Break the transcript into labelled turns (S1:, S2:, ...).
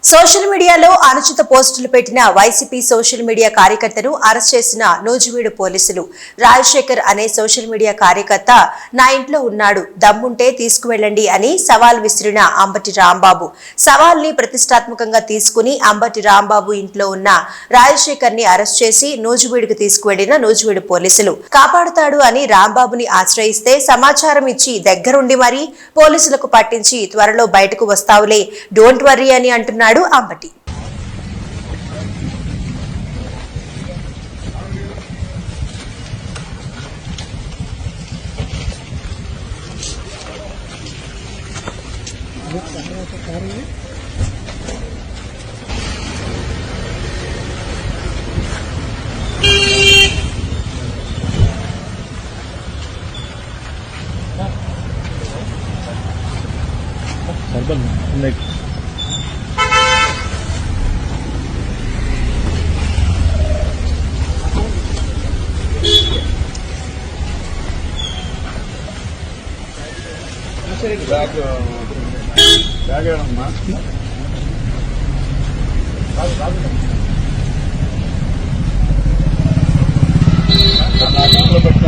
S1: Social మీడియాలో అనుచిత పోస్టులు పెట్టిన వైసీపీ సోషల్ మీడియా కార్యకర్తను అరెస్ట్ చేసిన నూజివీడు పోలీసులు. రాజశేఖర్ అనే సోషల్ మీడియా కార్యకర్త నా ఇంట్లో ఉన్నాడు, దమ్ముంటే తీసుకువెళ్లండి అని సవాల్ విసిరిన అంబటి రాంబాబు. సవాల్ని ప్రతిష్టాత్మకంగా తీసుకుని అంబటి రాంబాబు ఇంట్లో ఉన్న రాజశేఖర్ ని అరెస్ట్ చేసి నూజివీడుకు తీసుకువెళ్లిన నూజివీడు పోలీసులు. కాపాడుతాడు అని రాంబాబుని ఆశ్రయిస్తే సమాచారం ఇచ్చి దగ్గరుండి మరీ పోలీసులకు పట్టించి త్వరలో బయటకు వస్తావులే, డోంట్ వర్రీ అని అంటున్నాడు అంబటి.
S2: పెట్టిన